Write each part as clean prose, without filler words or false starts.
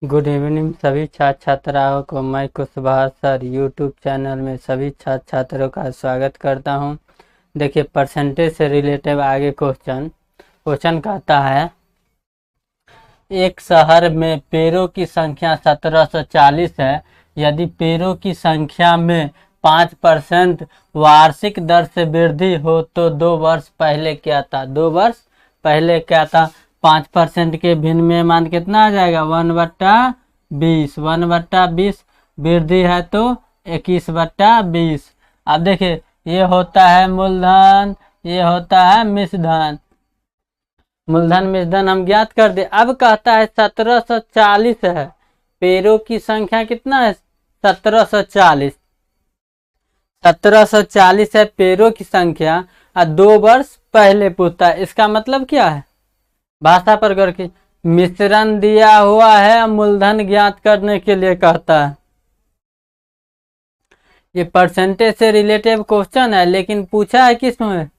Good evening सभी छात्र छात्राओं को। मैं कुशवाहा सर यूट्यूब चैनल में सभी छात्र छात्रों का स्वागत करता हूं। देखिए, परसेंटेज से रिलेटेड आगे क्वेश्चन कहता है, एक शहर में पेड़ों की संख्या 1740 है। यदि पेड़ों की संख्या में 5% वार्षिक दर से वृद्धि हो तो 2 वर्ष पहले क्या था? 2 वर्ष पहले क्या था? 5% के भिन्न में मान कितना आ जाएगा? 1/20। 1/20 वृद्धि है तो 21/20। अब देखिए, ये होता है मूलधन, ये होता है मिश्रधन। मूलधन मिश्रधन हम ज्ञात कर दे। अब कहता है 1740 है, पेड़ों की संख्या कितना है? 1740। 1740 है पेड़ों की संख्या और 2 वर्ष पहले पूछता है। इसका मतलब क्या है? भाषा पर गौर की, मिश्रण दिया हुआ है, मूलधन ज्ञात करने के लिए कहता है। ये परसेंटेज से रिलेटेड क्वेश्चन है, लेकिन पूछा है किसमें?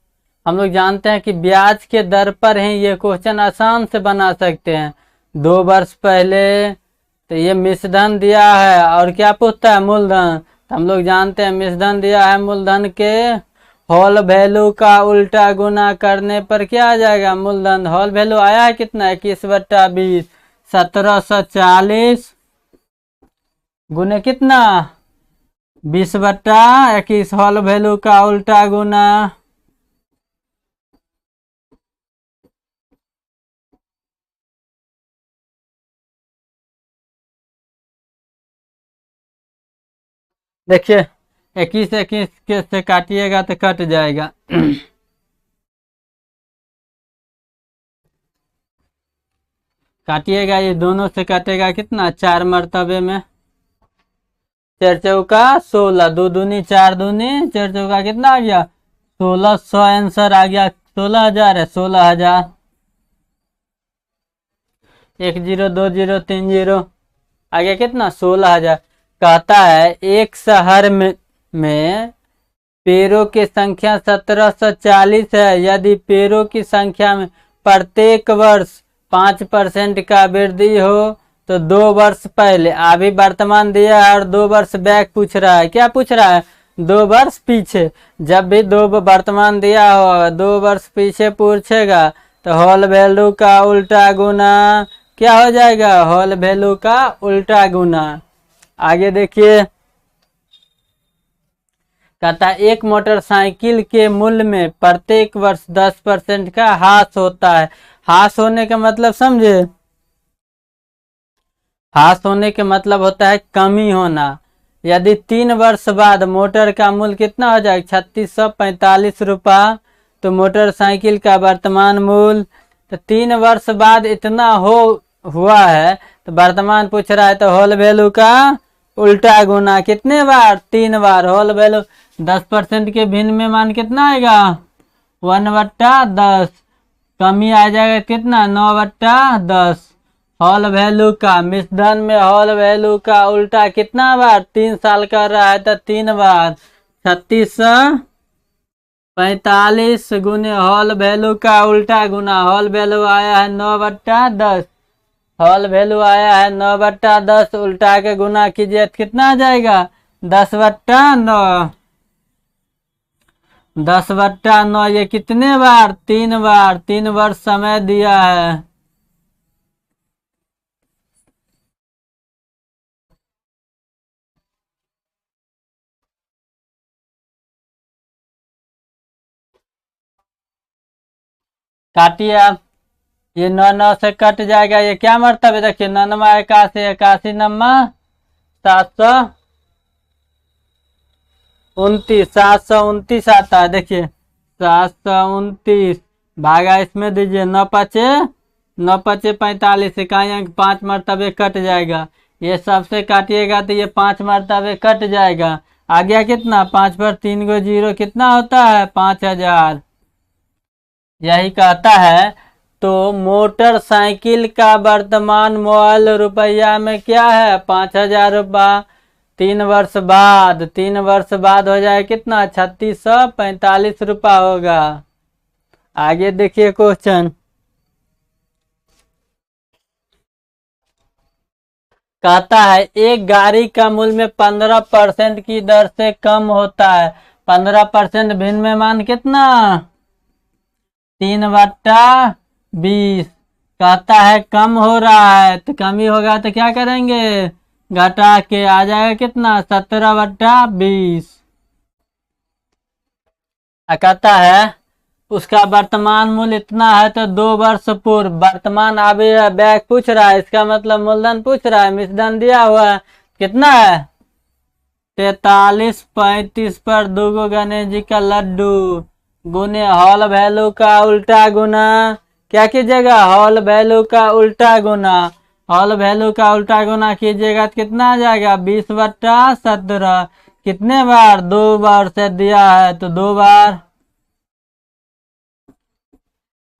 हम लोग जानते हैं कि ब्याज के दर पर ही ये क्वेश्चन आसान से बना सकते हैं। 2 वर्ष पहले तो ये मिश्रधन दिया है और क्या पूछता है? मूलधन। तो हम लोग जानते हैं मिश्रधन दिया है, मूलधन के होल वैल्यू का उल्टा गुना करने पर क्या आ जाएगा? मूलधन। होल वैल्यू आया है कितना? 21/20। 1740 गुने कितना? 20/21। होल वैल्यू का उल्टा गुना देखिए, 21 के से काटिएगा तो कट जाएगा। काटिएगा, ये दोनों से कटेगा कितना? 4 मर्तबे में। 4 चौका 16, 2 दूनी 4 दूनी 4 चौका कितना आ गया? 1600 आंसर आ गया। 16,000 है, 16,000। 1 0 2 0 3 0 आ गया कितना? 16,000। कहता है एक शहर में पेड़ों की संख्या 1740 है। यदि पेड़ों की संख्या में प्रत्येक वर्ष 5% का वृद्धि हो तो 2 वर्ष पहले, अभी वर्तमान दिया है और 2 वर्ष बैक पूछ रहा है। क्या पूछ रहा है? 2 वर्ष पीछे। जब भी वर्तमान दिया हो, 2 वर्ष पीछे पूछेगा तो होल वैल्यू का उल्टा गुना क्या हो जाएगा? होल वैल्यू का उल्टा गुना। आगे देखिए, कहता है एक मोटरसाइकिल के मूल्य में प्रत्येक वर्ष 10% का ह्रास होता है। ह्रास होने का मतलब समझे? ह्रास होने के मतलब होता है कमी होना। यदि 3 वर्ष बाद मोटर का मूल्य कितना हो जाएगा? 3645 रुपया। तो मोटरसाइकिल का वर्तमान मूल्य, तो 3 वर्ष बाद इतना हुआ है तो वर्तमान पूछ रहा है, तो होल वैल्यू का उल्टा गुना कितने बार? 3 बार। होल वैल्यू 10% के भिन्न में मान कितना आएगा? 1/10। कमी आ जाएगा कितना? 9/10। होल वैल्यू का मिश्रधन में होल वैल्यू का उल्टा कितना बार? 3 साल कर रहा है तो 3 बार। 3645 गुने होल वैल्यू का उल्टा गुना। होल वैल्यू आया है 9/10। होल वैल्यू आया है 9/10। उल्टा के गुना कीजिए कितना आ जाएगा? 10/9। 10/9। ये कितने बार? 3 बार। 3 वर्ष समय दिया है। काटिए आप। ये 9 9 से कट जाएगा। ये क्या मरतबे? देखिए, 9 81, 81 9 729, 729 आता है। देखिए, 729 भागा इसमें दीजिए, 9 5 45। इकाई अंक 5 मरतबे कट जाएगा। ये सबसे काटिएगा तो ये 5 मरतबे कट जाएगा। आ गया कितना? 5 पर 3 गो 0 कितना होता है? 5000। यही कहता है। तो मोटरसाइकिल का वर्तमान मूल्य रुपया में क्या है? 5000 रुपया। 3 वर्ष बाद हो जाए कितना? 3645 रुपया होगा। आगे देखिए क्वेश्चन। कहता है एक गाड़ी का मूल्य में 15% की दर से कम होता है। 15% विनिर्माण कितना? 3/20। कहता है कम हो रहा है, तो कमी होगा तो क्या करेंगे? घटा के आ जाएगा कितना? 17/20। कहता है उसका वर्तमान मूल्य इतना है, तो 2 वर्ष पूर्व। वर्तमान अभी बैग पूछ रहा है, इसका मतलब मूलधन पूछ रहा है। मिश्रधन दिया हुआ है, कितना है? 43.35 पर 2 गणेश जी का लड्डू गुने हॉल वैल्यू का उल्टा गुना। क्या कीजिएगा? हॉल वैल्यू का उल्टा गुना। हॉल वैल्यू का उल्टा गुना कीजिएगा तो कितना आ जाएगा? 20/17। कितने बार? 2 बार से दिया है तो 2 बार।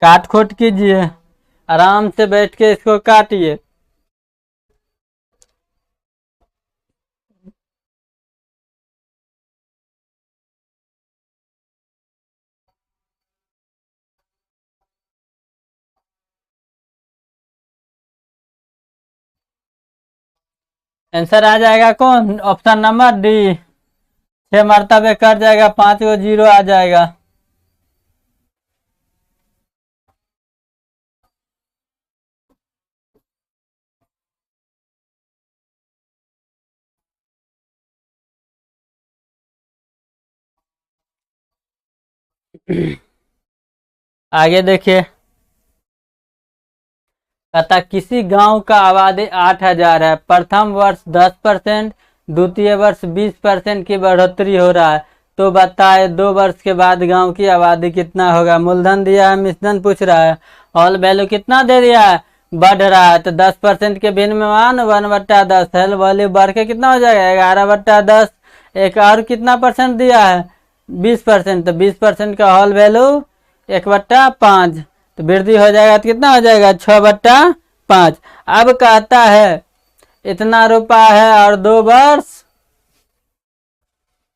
काट खोट कीजिए, आराम से बैठ के इसको काटिए। आंसर आ जाएगा कौन? Option number D. 6 मरतबे कट जाएगा, 5 को 0 आ जाएगा। आगे देखिए, कहता किसी गांव का आबादी 8,000 है। प्रथम वर्ष 10%, द्वितीय वर्ष 20% की बढ़ोतरी हो रहा है, तो बताए 2 वर्ष के बाद गांव की आबादी कितना होगा? मूलधन दिया है, मिश्रधन पूछ रहा है। हॉल वैल्यू कितना दे दिया है? बढ़ रहा है, तो 10% के विनिर्माण 1/10। हॉल वैल्यू बढ़ के कितना हो जाएगा? 11/10। एक और कितना परसेंट दिया है? 20%, तो 20% का हॉल वैल्यू 1/5, तो वृद्धि हो जाएगा तो कितना हो जाएगा? 6/5। अब कहता है इतना रुपया है और 2 वर्ष,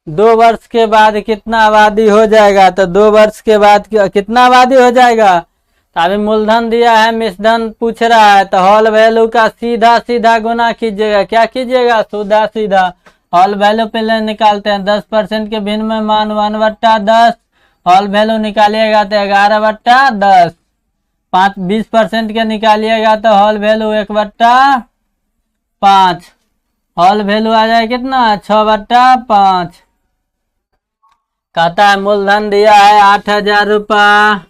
2 वर्ष के बाद कितना आबादी हो जाएगा? तो 2 वर्ष के बाद कितना आबादी हो जाएगा? तो अभी मूलधन दिया है, मिश्रधन पूछ रहा है, तो हॉल वैल्यू का सीधा सीधा गुना कीजिएगा। क्या कीजिएगा? सीधा सीधा हॉल वैल्यू पहले निकालते हैं। 10% के विनिर्माण 1/10। हॉल वैल्यू निकालिएगा तो 11/10। 20% के निकालिएगा तो हॉल वैल्यू 1/5। हॉल वैल्यू आ जाए कितना? 6/5। कहता है मूलधन दिया है 8,000 रुपया,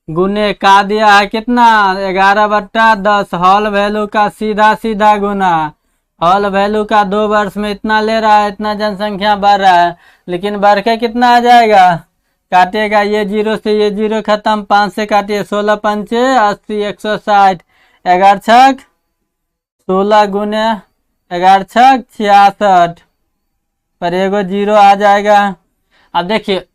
गुने का दिया है कितना? 11/10। हॉल वैल्यू का सीधा सीधा गुना। हॉल वैल्यू का 2 वर्ष में इतना ले रहा है, इतना जनसंख्या बढ़ रहा है, लेकिन बढ़ के कितना आ जाएगा? काटिएगा, ये 0 से ये 0 खत्म, 5 से काटिए, 16×5 80, 160। 11×6 16 गुने 11×6 66 पर एगो 0 आ जाएगा। अब देखिए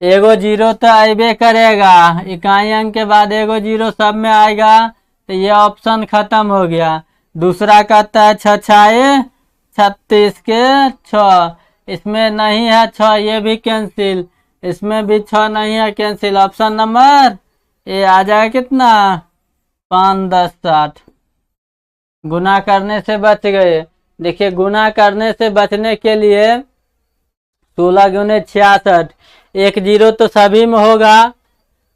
एगो 0 तो अबे करेगा, इकाई अंक के बाद एगो 0 सब में आएगा, तो ये ऑप्शन खत्म हो गया। दूसरा कहता है 6×6 36 के 6, इसमें नहीं है 6, ये भी कैंसिल। इसमें भी 6 नहीं है, कैंसिल। ऑप्शन नंबर ए आ जाएगा कितना? 5 10 60। गुना करने से बच गए। देखिए गुना करने से बचने के लिए 16 गुने 66, एक 0 तो सभी में होगा,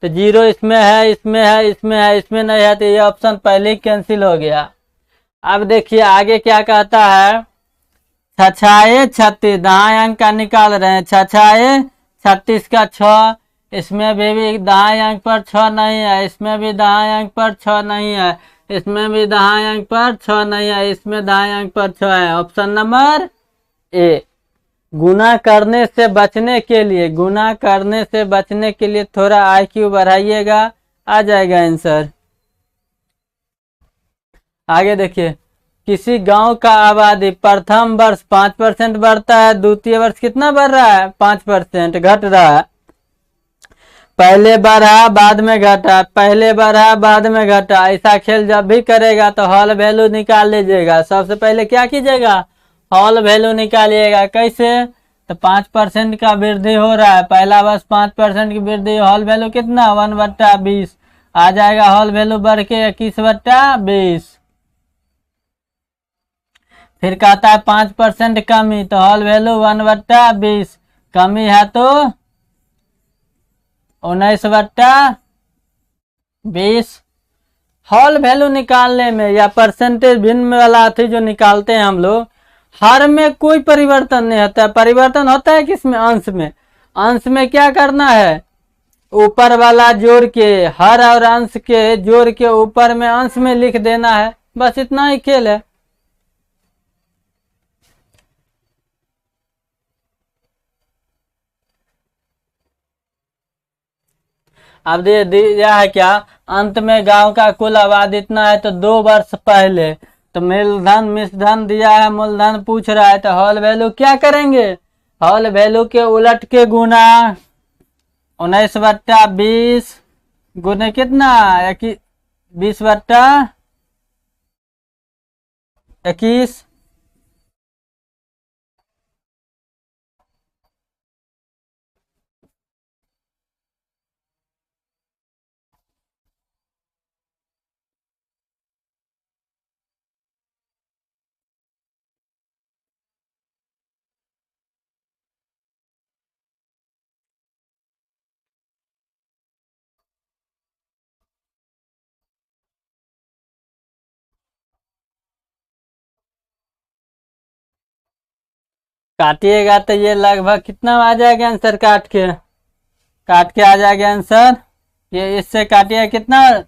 तो 0 इसमें है, इसमें है, इसमें है, इसमें नहीं है, तो ये ऑप्शन पहले ही कैंसिल हो गया। अब देखिए आगे क्या कहता है? 6×6 36, दाएं अंक का निकाल रहे हैं। 6×6 36 का 6, इसमें भी दाएं अंक पर 6 नहीं है, इसमें भी दाएं अंक पर 6 नहीं है, इसमें भी दाएं अंक पर 6 नहीं है, इसमें दाएं अंक पर 6 है। Option number A. गुना करने से बचने के लिए, गुना करने से बचने के लिए थोड़ा IQ बढ़ाइएगा, आ जाएगा आंसर। आगे देखिए, किसी गांव का आबादी प्रथम वर्ष 5% बढ़ता है, द्वितीय वर्ष कितना बढ़ रहा है? 5% घट रहा है। पहले बढ़ा बाद में घटा, पहले बढ़ा बाद में घटा, ऐसा खेल जब भी करेगा तो हॉल वैल्यू निकाल लीजिएगा। सबसे पहले क्या कीजिएगा? हॉल वैल्यू निकालिएगा। कैसे? तो 5% का वृद्धि हो रहा है, पहला वर्ष 5% की वृद्धि, हॉल वैल्यू कितना? 1/20। आ जाएगा होल वैल्यू बढ़ के 21/20। फिर कहता है 5% कमी, तो होल वैल्यू 1/20 कमी है तो 19/20। होल वैल्यू निकालने में या परसेंटेज भिन्न वाला थी जो निकालते हैं हम लोग, हर में कोई परिवर्तन नहीं होता है। परिवर्तन होता है किसमें? अंश में। अंश में क्या करना है? ऊपर वाला जोड़ के, हर और अंश के जोड़ के ऊपर में अंश में लिख देना है, बस इतना ही खेल है। अब दे दिया है क्या? अंत में गांव का कुल आबादी इतना है, तो 2 वर्ष पहले, तो मूलधन मिश्रधन दिया है, मूलधन पूछ रहा है, तो होल वैल्यू क्या करेंगे? होल वैल्यू के उलट के गुना 19/20 गुने कितना? 20/21। काटिएगा तो ये लगभग कितना आ जाएगा आंसर? काट के आ जाएगा आंसर। ये इससे काटिए कितना?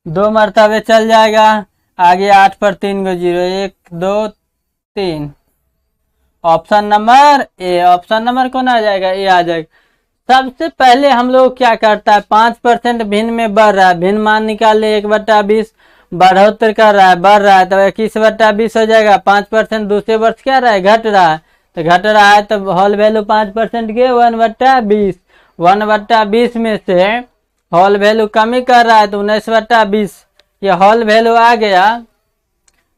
2 मरतबे चल जाएगा। आगे 8 पर 3 को 0, 1 2 3। Option number A. Option number कौन आ जाएगा? ए आ जाएगा। सबसे पहले हम लोग क्या करता है? 5% भिन्न में बढ़ रहा है, भिन्न मान निकाल ले। 1/20 बढ़ोत्तर कर रहा है, बढ़ रहा है, तो 21/20 हो जाएगा। 5% दूसरे वर्ष क्या रहा है? घट रहा है, तो घट रहा है, तो होल वैल्यू 5% के 1/20। 1/20 में से होल वैल्यू कमी कर रहा है, तो 19/20 ये होल वैल्यू आ गया।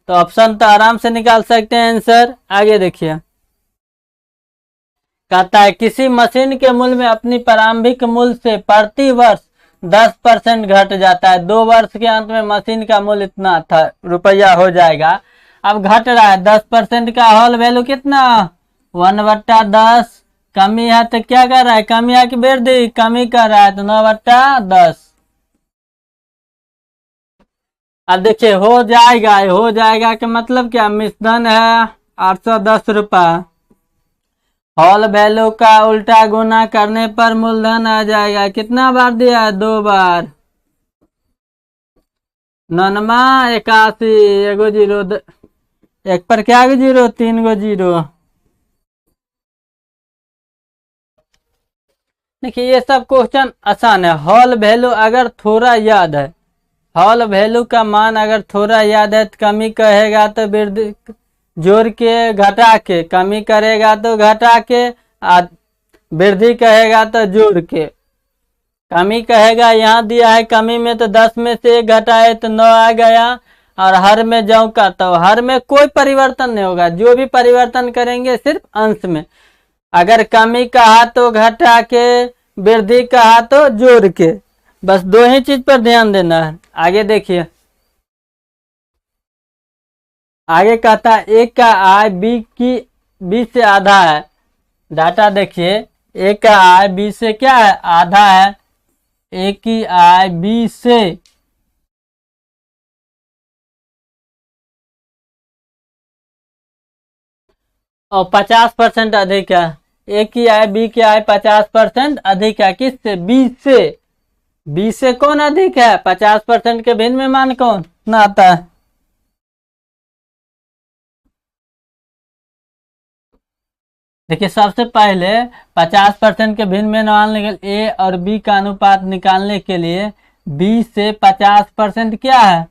तो ऑप्शन तो आराम से निकाल सकते हैं आंसर। आगे देखिए, कहता है किसी मशीन के मूल्य में अपनी प्रारंभिक मूल्य से प्रति वर्ष 10% घट जाता है। 2 वर्ष के अंत में मशीन का मूल्य इतना था रुपया हो जाएगा। अब घट रहा है, 10% का होल वैल्यू कितना? 1/10। कमी है तो क्या कर रहा है? कमी है कि वृद्धि? कमी कर रहा है, तो 9/10। अब देखिए हो जाएगा कि मतलब क्या? मिश्रधन है 810 रुपया। होल वैल्यू का उल्टा गुना करने पर मूलधन आ जाएगा। कितना बार दिया है? 2 बार। 99 81 एगो 0, एक पर क्या 0? 3 गो 0। देखिए ये सब क्वेश्चन आसान है। होल वैल्यू अगर थोड़ा याद है, होल वैल्यू का मान अगर थोड़ा याद है, तो कमी कहेगा तो वृद्धि जोड़ के घटा के, कमी करेगा तो घटा के, वृद्धि कहेगा तो जोड़ के। कमी कहेगा, यहाँ दिया है कमी में तो 10 में से 1 घटाए तो 9 आ गया। और हर में जाऊं का, तो हर में कोई परिवर्तन नहीं होगा, जो भी परिवर्तन करेंगे सिर्फ अंश में। अगर कमी कहा तो घटा के, वृद्धि कहा तो जोड़ के, बस 2 ही चीज पर ध्यान देना है। आगे देखिए, आगे कहता है ए का आय बी से आधा है। डाटा देखिए, ए का आय बी से क्या है? आधा है। ए की आय बी से और 50% अधिक है। ए की आय बी की आय 50% अधिक है। किससे? बी से। बी से कौन अधिक है? 50% के भिन्न में मान कौन ना आता है? देखिए सबसे पहले 50% के भिन्न में मान के ए और बी का अनुपात निकालने के लिए बी से 50% क्या है?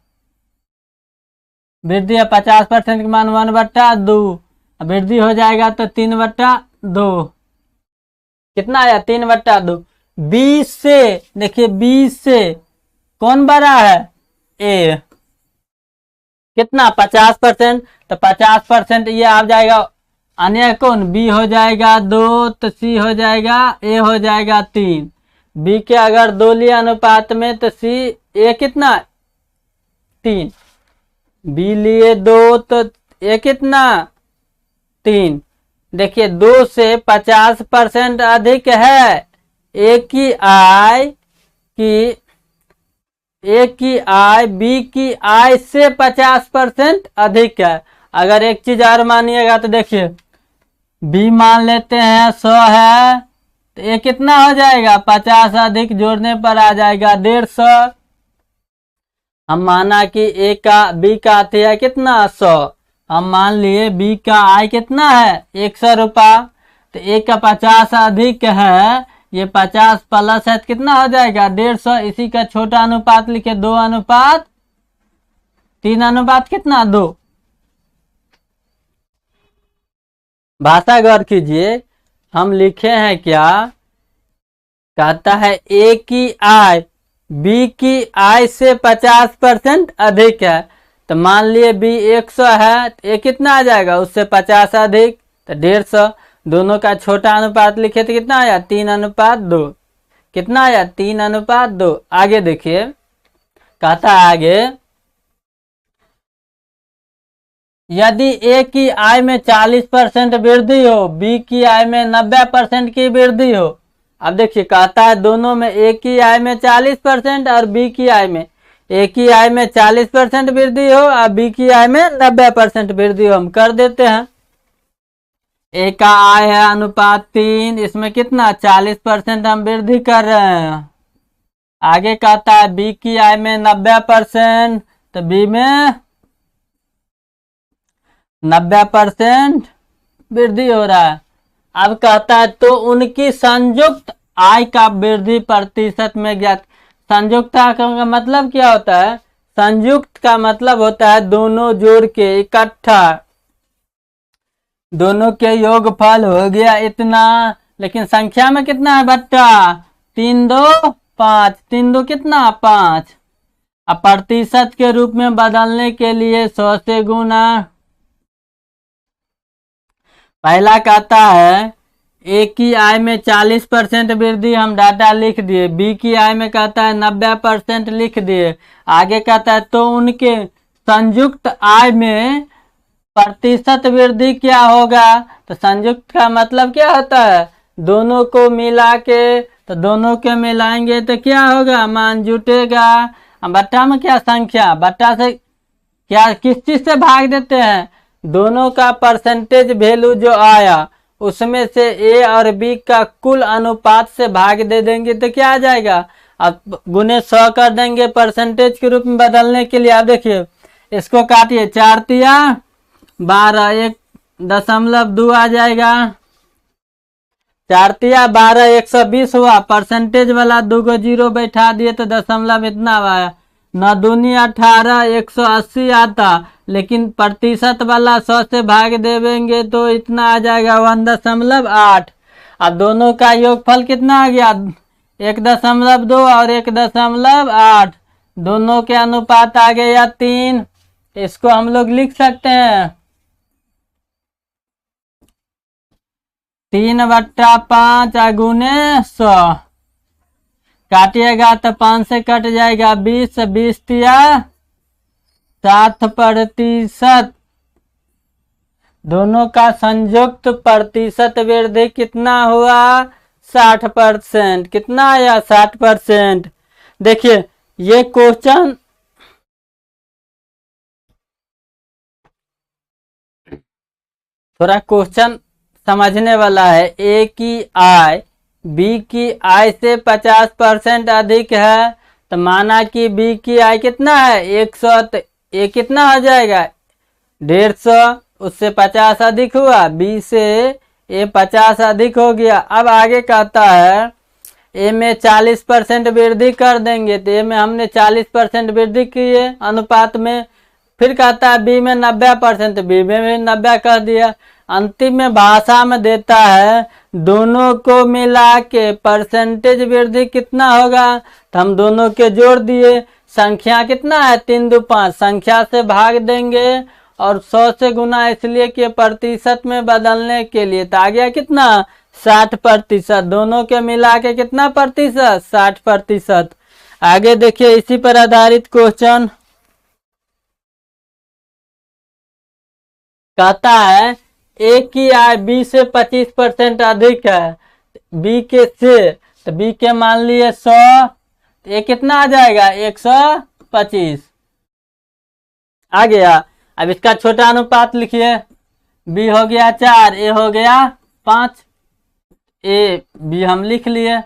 वृद्धि है। 50% के मान 1/2, वृद्धि हो जाएगा तो 3/2। कितना आया? 3/2। 20 से, देखिए 20 से कौन बड़ा है? ए। कितना? 50%, तो 50% ये आ जाएगा। अन्य कौन? बी हो जाएगा 2, तो सी हो जाएगा, ए हो जाएगा 3। बी के अगर 2 लिए अनुपात में तो सी ए कितना 3, बी लिए 2 तो ए कितना 3। देखिए 2 से 50% अधिक है। ए की आय बी की आय से 50% अधिक है। अगर एक चीज और मानिएगा तो देखिए बी मान लेते हैं 100 है तो ये कितना हो जाएगा 50 अधिक जोड़ने पर आ जाएगा 150। हम माना कि ए का बी का आती है कितना 100, हम मान लिए बी का आय कितना है 100 रुपया, तो ए का 50 अधिक है, ये 50 प्लस है तो कितना हो जाएगा 150। इसी का छोटा अनुपात लिखे 2 अनुपात 3 अनुपात कितना 2। भाषा गौर कीजिए, हम लिखे हैं क्या, कहता है ए की आय बी की आय से 50% अधिक है, तो मान लिए बी 100 है तो ए कितना आ जाएगा उससे 50 अधिक तो 150। दोनों का छोटा अनुपात लिखे तो कितना आया 3 अनुपात 2। कितना आया 3 अनुपात 2। आगे देखिए, कहता है आगे यदि ए की आय में 40% वृद्धि हो, बी की आय में 90% की वृद्धि हो। अब देखिए कहता है दोनों में ए की आय में 40% और बी की आय में, ए की आय में 40% वृद्धि हो और बी की आय में 90% वृद्धि हो। हम कर देते हैं, ए का आय है अनुपात 3, इसमें कितना 40% हम वृद्धि कर रहे हैं। आगे कहता है बी की आय में 90%, तो बी में 90% वृद्धि हो रहा है। अब कहता है तो उनकी संयुक्त आय का वृद्धि प्रतिशत में ज्ञात। संयुक्त का मतलब क्या होता है, संयुक्त का मतलब होता है दोनों जोड़ के इकट्ठा, दोनों के योगफल हो गया इतना, लेकिन संख्या में कितना है बट्टा 3 2 5, 3 2 कितना 5। अब प्रतिशत के रूप में बदलने के लिए 100 से गुना। पहला कहता है ए की आय में 40% वृद्धि, हम डाटा लिख दिए। बी की आय में कहता है 90% लिख दिए। आगे कहता है तो उनके संयुक्त आय में प्रतिशत वृद्धि क्या होगा, तो संयुक्त का मतलब क्या होता है दोनों को मिला के, तो दोनों के मिलाएंगे तो क्या होगा मान जुटेगा। बट्टा में क्या संख्या, बट्टा से क्या किस चीज से भाग देते हैं, दोनों का परसेंटेज वैल्यू जो आया उसमें से ए और बी का कुल अनुपात से भाग दे देंगे तो क्या आ जाएगा, अब गुने 100 कर देंगे परसेंटेज के रूप में बदलने के लिए। आप देखिए इसको काटिए 4 तिया 12, 1.2 आ जाएगा, 4 तिया 12, 120 हुआ। परसेंटेज वाला 2 को 0 बैठा दिए तो दशमलव इतना आया। 9 दूनी 18, 180 आता, लेकिन प्रतिशत वाला 100 से भाग देवेंगे तो इतना आ जाएगा 1.8। अब दोनों का योगफल कितना आ गया 1.2 और 1.8, दोनों के अनुपात आ गया 3। इसको हम लोग लिख सकते हैं 3/5 गुने 100। काटिएगा तो 5 से कट जाएगा 20, 20 तिया 60%। दोनों का संयुक्त प्रतिशत वृद्धि कितना हुआ 60%। कितना आया 60%। देखिए ये क्वेश्चन थोड़ा क्वेश्चन समझने वाला है। ए की आय बी की आय से 50% अधिक है, तो माना कि बी की आय कितना है 100, तो ए कितना हो जाएगा 150, उससे 50 अधिक हुआ, बी से ए 50 अधिक हो गया। अब आगे कहता है ए में 40% वृद्धि कर देंगे, तो ए में हमने 40% वृद्धि की है अनुपात में। फिर कहता है बी में 90%, बी में भी 90 कर दिया। अंतिम में भाषा में देता है दोनों को मिला के परसेंटेज वृद्धि कितना होगा, तो हम दोनों के जोड़ दिए। संख्या कितना है 3 2 5, संख्या से भाग देंगे और 100 से गुना इसलिए कि प्रतिशत में बदलने के लिए, तो आ गया कितना 60%। दोनों के मिला के कितना प्रतिशत? 60%। आगे देखिए इसी पर आधारित क्वेश्चन कहता है ए की आय बी से 25% अधिक है बी के से, तो बी के मान लिए 100, ये कितना आ जाएगा? 125 आ गया। अब इसका छोटा अनुपात लिखिए, बी हो गया 4, ए हो गया 5, ए बी हम लिख लिए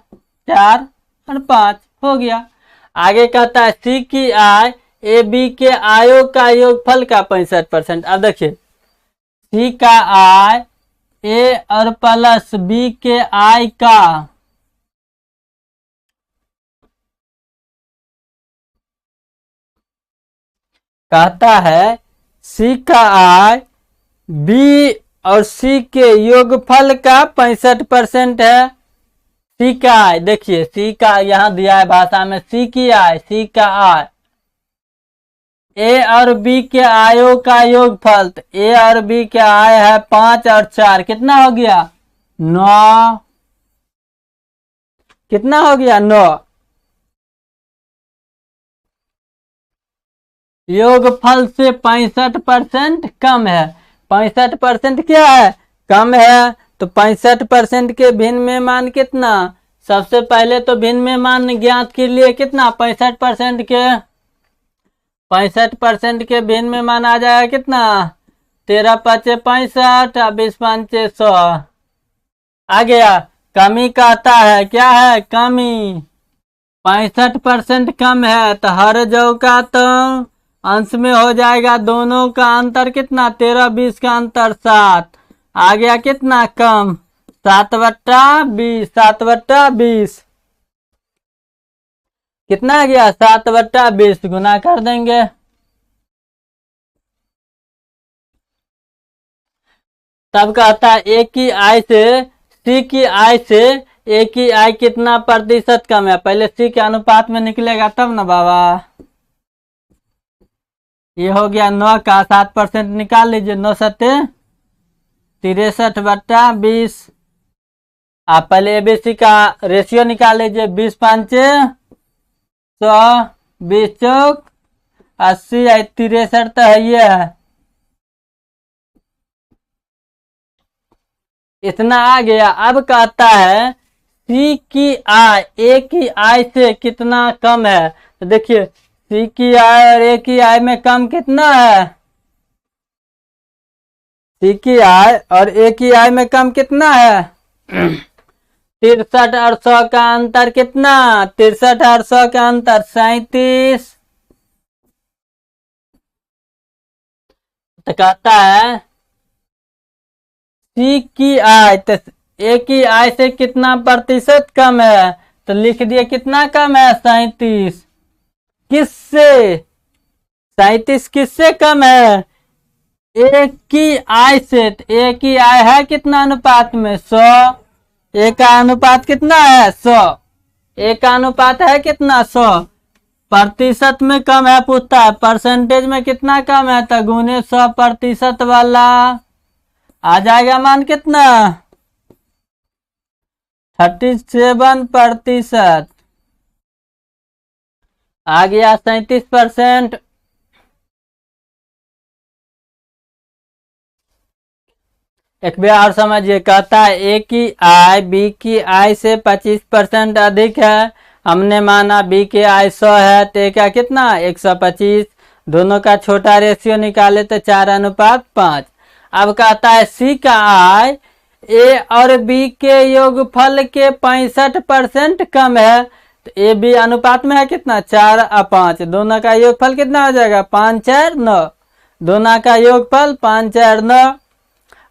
4 और 5 हो गया। आगे कहता है सी की आय ए बी के आयों का योगफल का 65%। अब देखिए सी का आय ए और प्लस बी के आय का कहता है सी का आय बी और सी के योगफल का 65% है। सी का आय देखिए, सी का यहां दिया है भाषा में, सी की आय, सी का आय ए और बी के आयों का योगफल, तो ए और बी के आय है 5 और 4, कितना हो गया? 9। कितना हो गया? 9। योगफल से 65% कम है। 65% क्या है? कम है। तो 65% के भिन्न में मान कितना? सबसे पहले तो भिन्न में मान ज्ञात के लिए कितना? 65% के 65% के भिन्न में मान आ जाएगा कितना? 13 5 65 और 20 5 100 आ गया। कमी कहता है, क्या है? कमी 65% कम है, तो हर जो का तो अंश में हो जाएगा। दोनों का अंतर कितना? 13 20 का अंतर 7 आ गया। कितना कम? 7/20। 7/20 कितना आ गया? 7/20 गुना कर देंगे। तब कहता है ए की आय से सी की आय से ए की आय कितना प्रतिशत कम है? पहले सी के अनुपात में निकलेगा तब ना बाबा। ये हो गया 9 का 7% निकाल लीजिए। 9 7 63/20। आप पहले एबीसी का रेशियो निकाल लीजिए। 20 5 100, 20 चौक 80, 63 तो है ये है। इतना आ गया। अब कहता है सी की आय ए की आय से कितना कम है? तो देखिए सी की आय और ए की आय में कम कितना है? सी की आय और ए की आय में कम कितना है? 63 और 100 का अंतर कितना? 63 और 100 का अंतर 37। तो कहता है सी की आय तो ए की आय से कितना प्रतिशत कम है? तो लिख दिए कितना कम है? 37। किससे? 37 किससे कम है? ए की आय से। ए की आय है कितना अनुपात में? 100। ए का अनुपात कितना है? 100। ए का अनुपात है कितना? 100। प्रतिशत में कम है पूछता है, परसेंटेज में कितना कम है? तो गुने 100% वाला आ जाएगा मान कितना? 37%। आ गया 37%। एक बार और समझिए। कहता है ए की आय बी की आय से 25% अधिक है। हमने माना बी की आय 100 है, तो ए का कितना? 125। दोनों का छोटा रेशियो निकाले तो 4:5। अब कहता है सी का आय ए और बी के योगफल के 65% कम है, तो ए बी अनुपात में है कितना? 4 और 5। दोनों का योगफल कितना हो जाएगा? 5 4 9। दोनों का योगफल 5 4 9।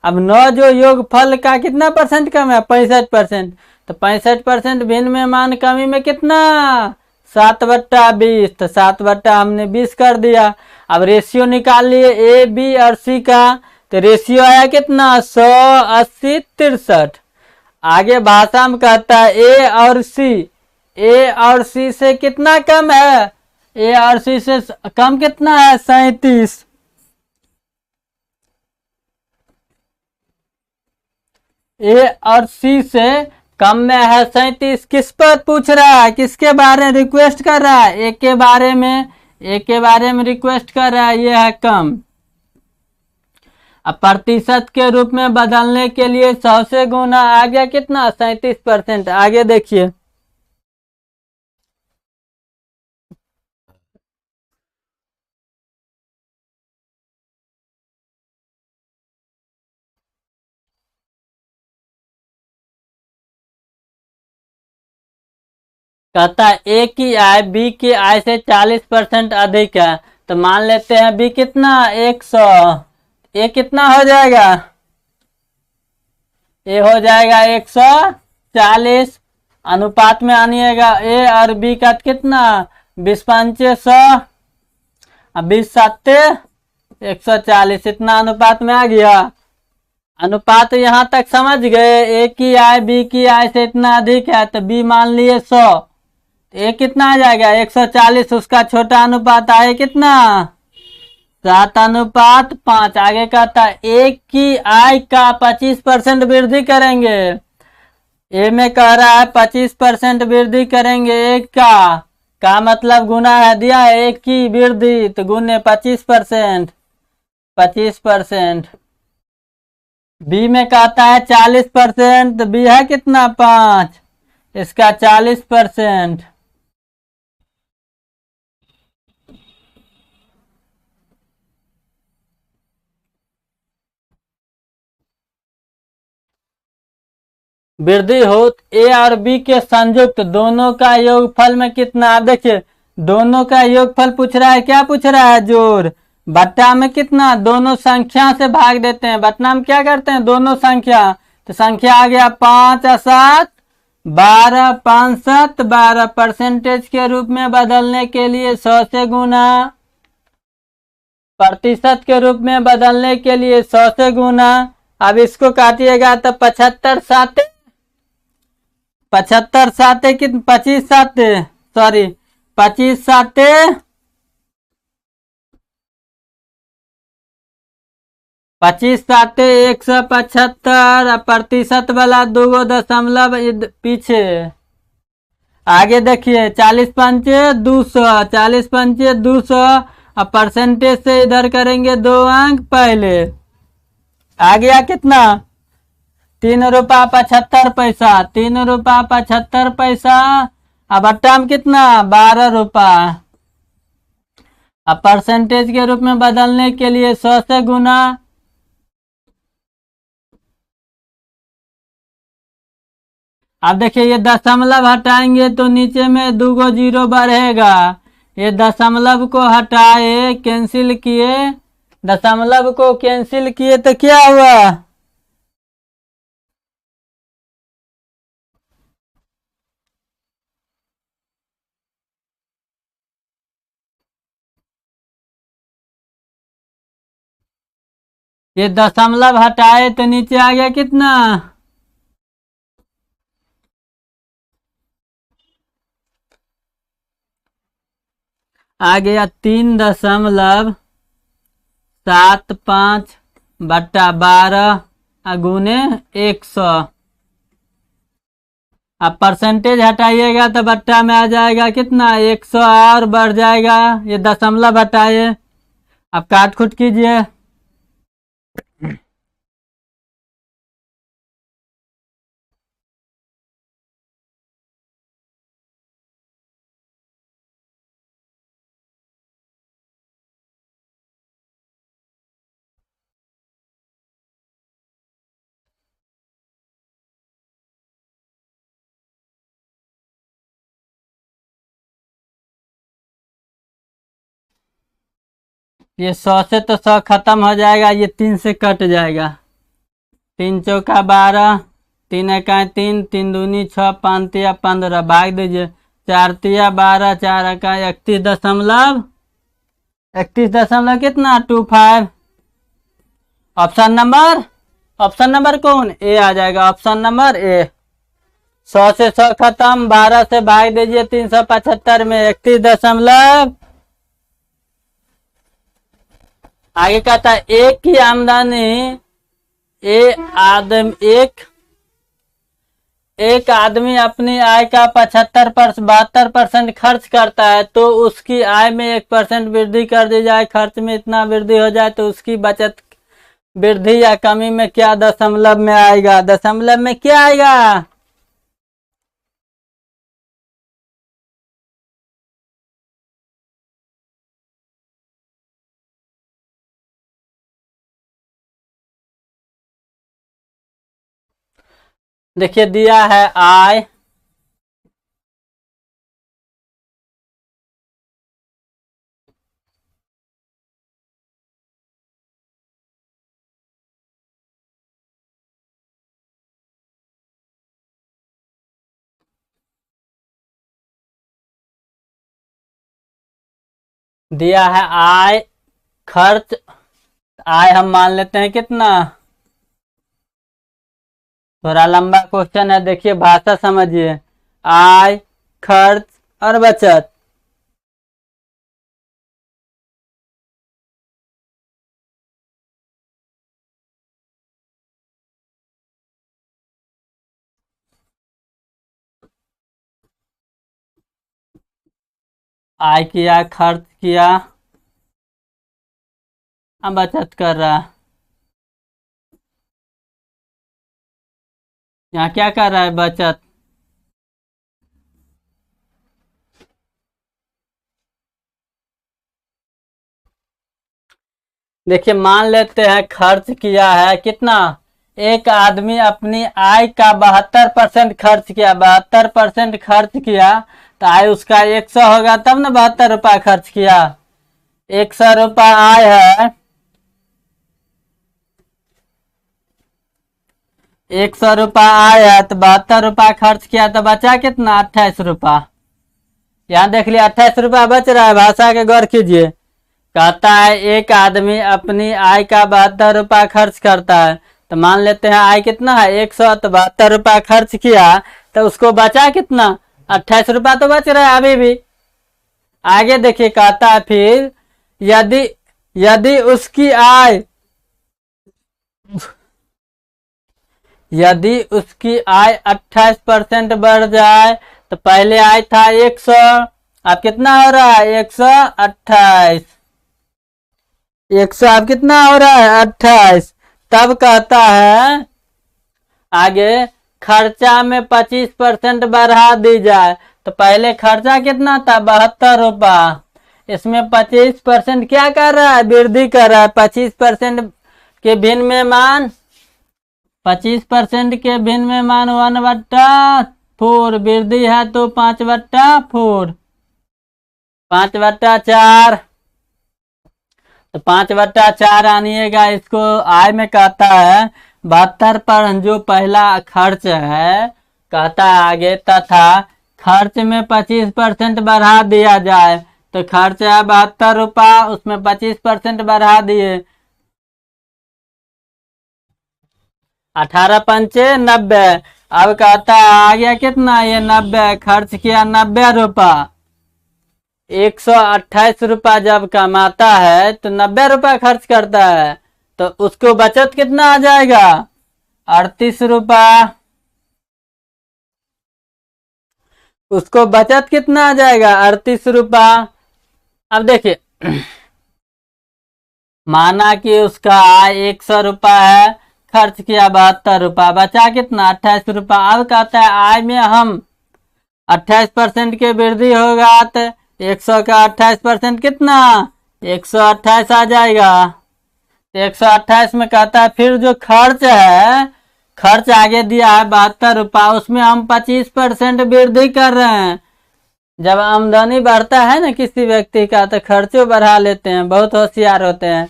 अब 9 जो योगफल का कितना परसेंट कम है? 65%। तो 65% भिन्न में मान कमी में कितना? 7/20। तो 7 हमने 20 कर दिया। अब रेशियो निकाल लिए ए बी और सी का, तो रेशियो आया कितना? 100 80 63। आगे भाषा में कहता है ए और सी। ए और सी से कितना कम है? ए और सी से कम कितना है? 37। ए और सी से कम में है 37। किस पर पूछ रहा है, किसके बारे में रिक्वेस्ट कर रहा है, ए के बारे में, ए के बारे में रिक्वेस्ट कर रहा है, ये है कम। अब प्रतिशत के रूप में बदलने के लिए 100 से गुना आ गया कितना, 37%। आगे देखिए, कहता है ए की आय बी की आय से 40% अधिक है। तो मान लेते हैं बी कितना, 100, ए कितना हो जाएगा, ए हो जाएगा 140। अनुपात में आनिएगा, ए और बी का कितना, 20×5 100, 20×7 140, इतना अनुपात में आ गया। अनुपात यहां तक समझ गए, ए की आय बी की आय से इतना अधिक है, तो बी मान लिए 100, ए कितना आ जाएगा 140, उसका छोटा अनुपात आए कितना, 7:5। आगे कहता है एक की आय का 25% वृद्धि करेंगे। ए में कह रहा है 25% वृद्धि करेंगे, एक का मतलब गुना है, दिया है एक की वृद्धि तो गुने 25%, 25%। बी में कहता है 40%, बी है कितना 5, इसका 40%। वृद्धि हो ए और बी के संयुक्त दोनों का योगफल में कितना। आप देखिए दोनों का योगफल पूछ रहा है, क्या पूछ रहा है, जोड़। बट्टा में कितना, दोनों संख्या से भाग देते हैं, बट्टा में क्या करते हैं, दोनों संख्या। तो संख्या आ गया 5 और 7 12, 5 7 12। परसेंटेज के रूप में बदलने के लिए 100 से गुना, प्रतिशत के रूप में बदलने के लिए 100 से गुना। अब इसको काटिएगा तो 75 7 75 7 कितने, 25 7 सॉरी 25 7 25 7 175। प्रतिशत वाला 2 दशमलव पीछे। आगे देखिए 40×5 200, 40×5 200। अब परसेंटेज से इधर करेंगे 2 अंक पहले। आ गया कितना, 3 रुपया 75 पैसा, 3 रुपया 75 पैसा। अब बट्टा में कितना, 12 रुपया। अब परसेंटेज के रूप में बदलने के लिए 100 से गुना। अब देखिए ये दशमलव हटाएंगे तो नीचे में 2 जीरो बढ़ेगा। ये दशमलव को हटाए, कैंसिल किए, दशमलव को कैंसिल किए तो क्या हुआ, ये दशमलव हटाए तो नीचे आ गया कितना, आ गया 3.75 बट्टा 12 गुने 100। अब परसेंटेज हटाइएगा तो बट्टा में आ जाएगा कितना, 100 और बढ़ जाएगा। ये दशमलव हटाइए, अब काट खुट कीजिए। ये 100 से तो 100 खत्म हो जाएगा, ये 3 से कट जाएगा। 3 चौका 12, 3 एका 3, 3 दूनी 6, 5 तिया 15, भाग दीजिए। 4 तिया 12, 4 एका 31 दशमलव कितना 25। ऑप्शन नंबर कौन, ए आ जाएगा, ऑप्शन नंबर ए। 100 से 100 खत्म, 12 से भाग दीजिए 375 में 31 दशमलव। आगे कहता है एक की आमदनी, एक एक आदमी अपनी आय का 72% खर्च करता है, तो उसकी आय में 1% वृद्धि कर दी जाए, खर्च में इतना वृद्धि हो जाए, तो उसकी बचत वृद्धि या कमी में क्या दशमलव में आएगा? दशमलव में क्या आएगा? देखिए दिया है आय, दिया है आय, खर्च। आय हम मान लेते हैं कितना, थोड़ा लंबा क्वेश्चन है, देखिए भाषा समझिए। आय, खर्च और बचत। आय किया, खर्च किया, अब बचत कर रहा है। यहाँ क्या कर रहा है? बचत। देखिए मान लेते हैं खर्च किया है कितना, एक आदमी अपनी आय का 72% खर्च किया, 72% खर्च किया, तो आय उसका 100 होगा, तब ना 72 रुपया खर्च किया। 100 रुपया आय है, 100 रुपया आय है, तो 72 रुपया खर्च किया, तो बचा कितना? 28 रुपया। यहाँ देख लिया 28 रुपया बच रहा है, भाषा के गौर कीजिए। कहता है एक आदमी अपनी आय का 72 रुपया खर्च करता है, तो मान लेते हैं आय कितना है? 100, तो 72 रुपया खर्च किया, तो उसको बचा कितना? 28 रुपया तो बच रहा है अभी भी। आगे देखिए कहता है फिर यदि यदि उसकी आय यदि उसकी आय 28% बढ़ जाए, तो पहले आय था 100, अब कितना हो रहा है? 128। 100 अब कितना हो रहा है? 28। तब कहता है आगे खर्चा में 25% बढ़ा दी जाए, तो पहले खर्चा कितना था? 72 रुपया। इसमें 25% क्या कर रहा है? वृद्धि कर रहा है। 25% के भिन्न में मान 25% के भिन्न में मान 1/4 वृद्धि है, तो 5/4, 5/4, तो 5/4 आनिएगा। इसको आय में कहता है 72 पर जो पहला खर्च है, कहता है आगे तथा खर्च में 25% बढ़ा दिया जाए, तो खर्च है 72 रुपया, उसमें 25% बढ़ा दिए, 18 पंचे 90। अब कहता है आ गया कितना? ये 90, खर्च किया 90 रुपया। 128 रुपया जब कमाता है तो 90 रुपया खर्च करता है, तो उसको बचत कितना आ जाएगा? 38 रुपया। उसको बचत कितना आ जाएगा? 38 रुपया। अब देखिए माना कि उसका आय 100 रुपया है, खर्च किया 72 रुपया, बचा कितना? 28 रुपया। अब कहता है आय में हम 28% की वृद्धि होगा, तो 100 का 28% कितना? 128 आ जाएगा। 128 में कहता है फिर जो खर्च है, खर्च आगे दिया है 72 रुपया, उसमें हम 25% वृद्धि कर रहे हैं। जब आमदनी बढ़ता है ना किसी व्यक्ति का, तो खर्चो बढ़ा लेते हैं, बहुत होशियार होते हैं।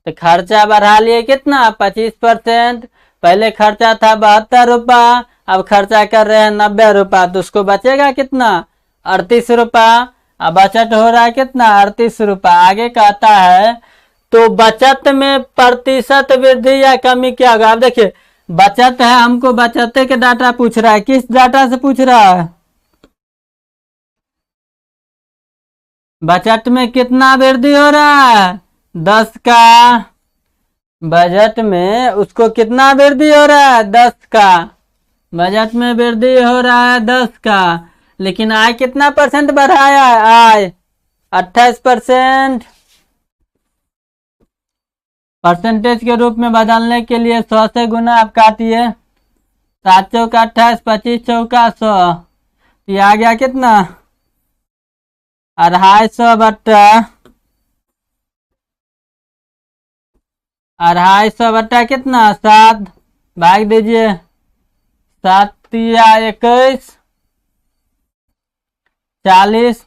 तो खर्चा बढ़ा लिए कितना? 25%। पहले खर्चा था 72 रुपया, अब खर्चा कर रहे हैं 90 रुपया, तो उसको बचेगा कितना? 38 रुपया। अब बचत हो रहा है कितना? 38 रुपया। आगे कहता है तो बचत में प्रतिशत वृद्धि या कमी क्या होगा? अब देखिए बचत है, हमको बचत के डाटा पूछ रहा है, किस डाटा से पूछ रहा है? बचत में कितना वृद्धि हो रहा है? 10 का। बजट में उसको कितना वृद्धि हो रहा है? 10 का। बजट में वृद्धि हो रहा है 10 का, लेकिन आय कितना परसेंट बढ़ाया है? आय 28%। परसेंटेज के रूप में बदलने के लिए 100 से गुना आप काटिए। 7 चौका 28, 25 चौका 100, ये आ गया कितना? 250 बट्टा 250 कितना? 7, भाग दीजिए। 7 या 21, 40,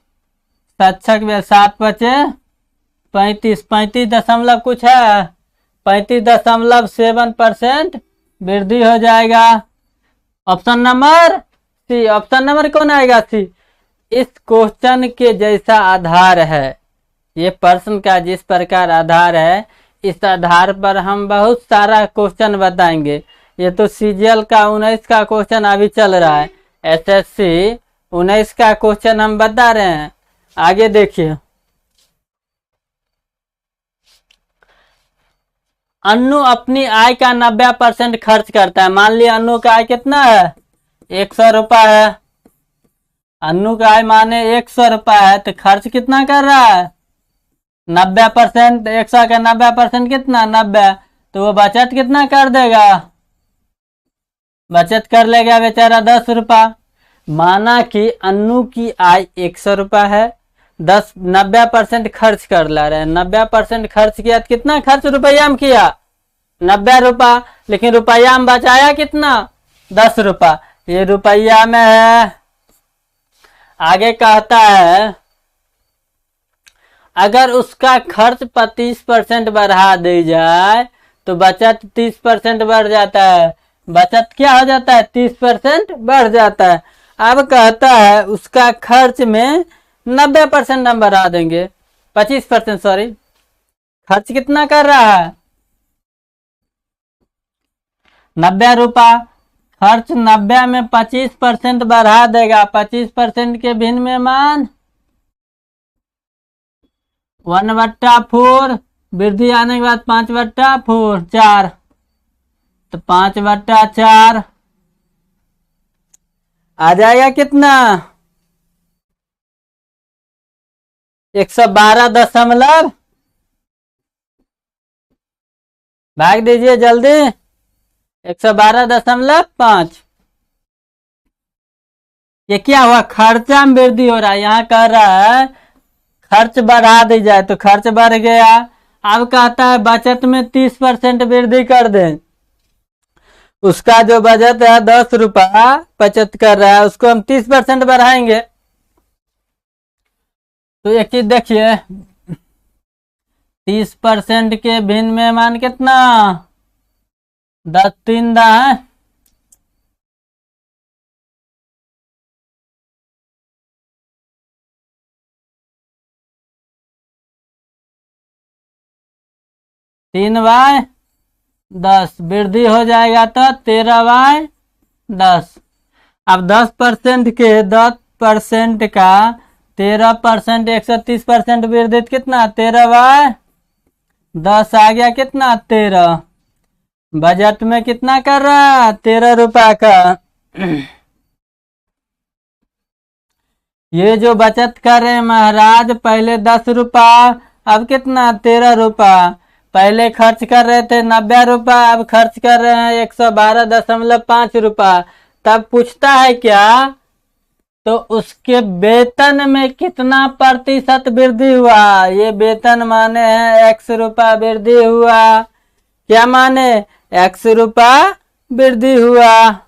7 बचे 35, 35 दशमलव कुछ है, 35.7% वृद्धि हो जाएगा। Option number C. Option number कौन आएगा? सी। इस क्वेश्चन के जैसा आधार है, ये प्रश्न का जिस प्रकार आधार है, इस आधार पर हम बहुत सारा क्वेश्चन बताएंगे। ये तो सीजीएल का 19 का क्वेश्चन अभी चल रहा है, एसएससी 19 का क्वेश्चन हम बता रहे हैं। आगे देखिए, अन्नू अपनी आय का 90% खर्च करता है। मान लिया अन्नू का आय कितना है? 100 रुपया है। अन्नू का आय माने 100 रुपया है, तो खर्च कितना कर रहा है? 90%। 100 का 90% कितना? 90। तो वो बचत कितना कर देगा? बचत कर लेगा बेचारा 10 रुपया। माना कि अन्नू की आय 100 रुपया है, 90% खर्च कर ला रहे हैं। 90% खर्च किया तो कितना खर्च रुपया में किया? 90 रुपया। लेकिन रुपया में बचाया कितना? 10 रुपया। ये रुपया में है। आगे कहता है अगर उसका खर्च 25% बढ़ा दी जाए तो बचत 30% बढ़ जाता है। बचत क्या हो जाता है? 30% बढ़ जाता है। अब कहता है उसका खर्च में 90% हम बढ़ा देंगे, 25% सॉरी। खर्च कितना कर रहा है? 90 रुपया। खर्च 90 में 25% बढ़ा देगा। 25% के भिन्न में मान 1/4। वृद्धि आने के बाद 5/4, 4, तो 5/4 आ जाएगा कितना? 112 भाग दीजिए जल्दी। 112.5। ये क्या हुआ? खर्चा में वृद्धि हो रहा है। यहाँ कह रहा है खर्च बढ़ा दी जाए तो खर्च बढ़ गया। अब कहता है बचत में 30% वृद्धि कर दे। उसका जो बचत है 10 रुपया बचत कर रहा है, उसको हम 30% बढ़ाएंगे। तो एक चीज देखिए, 30% के भिन्न में मान कितना? 10 3 दा है, 3/10 वृद्धि हो जाएगा तो 13/10। अब 10% के 10% का 13%, 130% वृद्धि कितना? 13/10 आ गया कितना? 13। बजट में कितना कर रहा है? 13 रुपया का। ये जो बचत कर रहे हैं महाराज, पहले 10 रुपया, अब कितना? 13 रुपया। पहले खर्च कर रहे थे 90 रुपया, अब खर्च कर रहे हैं 112.5 रुपया। तब पूछता है क्या? तो उसके वेतन में कितना प्रतिशत वृद्धि हुआ? ये वेतन माने हैं x रुपया वृद्धि हुआ। क्या माने? x रुपया वृद्धि हुआ।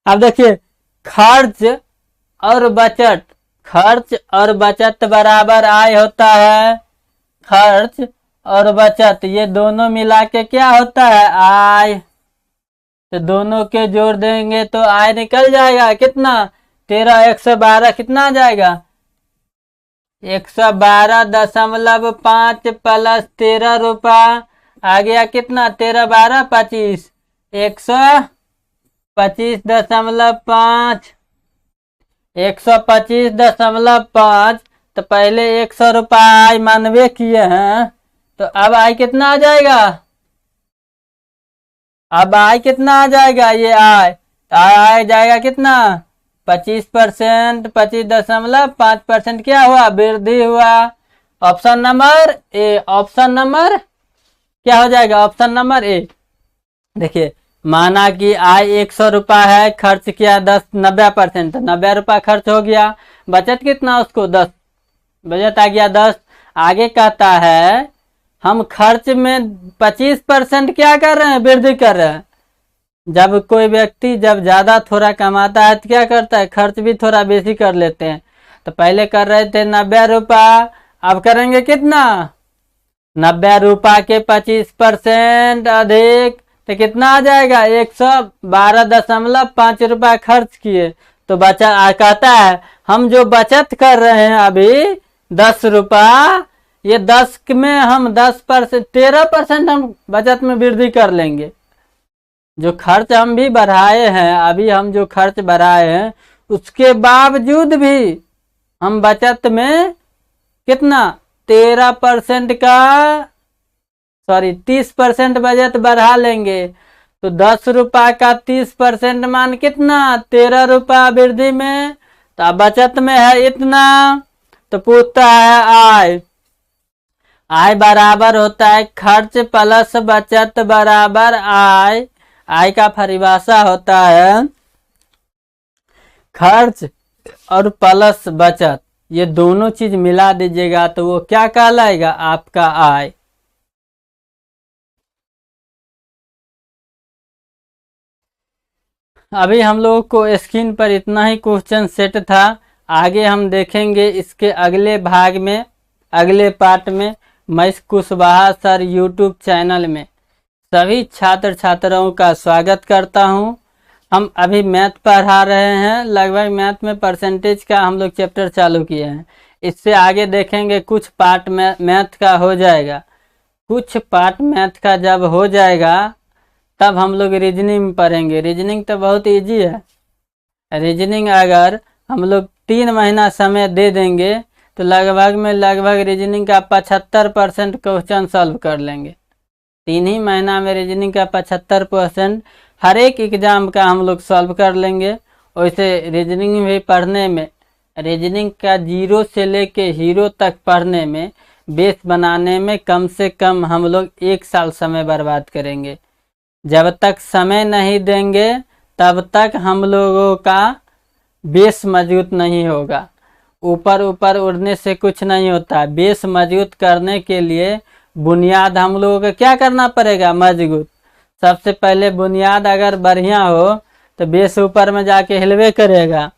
अब देखिए, खर्च और बचत, खर्च और बचत बराबर आय होता है। खर्च और बचत ये दोनों मिला के क्या होता है? आय। तो दोनों के जोड़ देंगे तो आय निकल जाएगा कितना? 13, 112 कितना आ जाएगा? 112.5 प्लस 13 रुपया आ गया कितना? 13 12 25, 125.5। 125.5। तो पहले 100 रुपया आय मानवे किए हैं, तो अब आय कितना आ जाएगा? अब आय कितना आ जाएगा? ये आय आ जाएगा कितना 25%, 25.5% क्या हुआ, वृद्धि हुआ। Option number A, option number क्या हो जाएगा, ऑप्शन नंबर ए। देखिए माना कि आय 100 रुपया है, खर्च किया 90%, 90 रुपया खर्च हो गया, बचत कितना उसको 10, बचत आ गया 10। आगे कहता है हम खर्च में 25% क्या कर रहे हैं, वृद्धि कर रहे हैं। जब कोई व्यक्ति जब ज्यादा थोड़ा कमाता है तो क्या करता है, खर्च भी थोड़ा बेसी कर लेते हैं। तो पहले कर रहे थे 90 रुपया, अब करेंगे कितना, 90 रुपया के 25% अधिक तो कितना आ जाएगा, 112.5 रुपया खर्च किए तो बचा कहता है हम जो बचत कर रहे हैं अभी 10 रुपया, ये 10 में हम 10%, 13% हम बचत में वृद्धि कर लेंगे। जो खर्च हम भी बढ़ाए हैं, अभी हम जो खर्च बढ़ाए हैं उसके बावजूद भी हम बचत में कितना 13% का 30% बचत बढ़ा लेंगे। तो 10 रुपया का 30% मान कितना 13 रुपया वृद्धि में, तो बचत में है इतना। तो पूछता है आय, आय बराबर होता है खर्च प्लस बचत बराबर आय। आय का परिभाषा होता है खर्च और प्लस बचत, ये दोनों चीज मिला दीजिएगा तो वो क्या कहलाएगा, आपका आय। अभी हम लोगों को स्क्रीन पर इतना ही क्वेश्चन सेट था। आगे हम देखेंगे इसके अगले भाग में, अगले पार्ट में। Mahesh Kushwaha sir YouTube channel में सभी छात्र छात्राओं का स्वागत करता हूं। हम अभी मैथ पढ़ा रहे हैं, लगभग मैथ में परसेंटेज का हम लोग चैप्टर चालू किए हैं। इससे आगे देखेंगे कुछ पार्ट मैथ का हो जाएगा, कुछ पार्ट मैथ का जब हो जाएगा तब हम लोग रीजनिंग पढ़ेंगे। रीजनिंग तो बहुत इजी है। रीजनिंग अगर हम लोग 3 महीना समय दे देंगे तो लगभग रीजनिंग का 75% क्वेश्चन सॉल्व कर लेंगे। 3 ही महीना में रीजनिंग का 75% हर एक एग्जाम का हम लोग सॉल्व कर लेंगे। वैसे रीजनिंग भी पढ़ने में, रीजनिंग का 0 से लेके हीरो तक पढ़ने में, बेस बनाने में कम से कम हम लोग 1 साल समय बर्बाद करेंगे। जब तक समय नहीं देंगे तब तक हम लोगों का बेस मजबूत नहीं होगा। ऊपर ऊपर उड़ने से कुछ नहीं होता। बेस मजबूत करने के लिए बुनियाद हम लोगों को क्या करना पड़ेगा, मजबूत। सबसे पहले बुनियाद अगर बढ़िया हो तो बेस ऊपर में जाके हिलवे करेगा।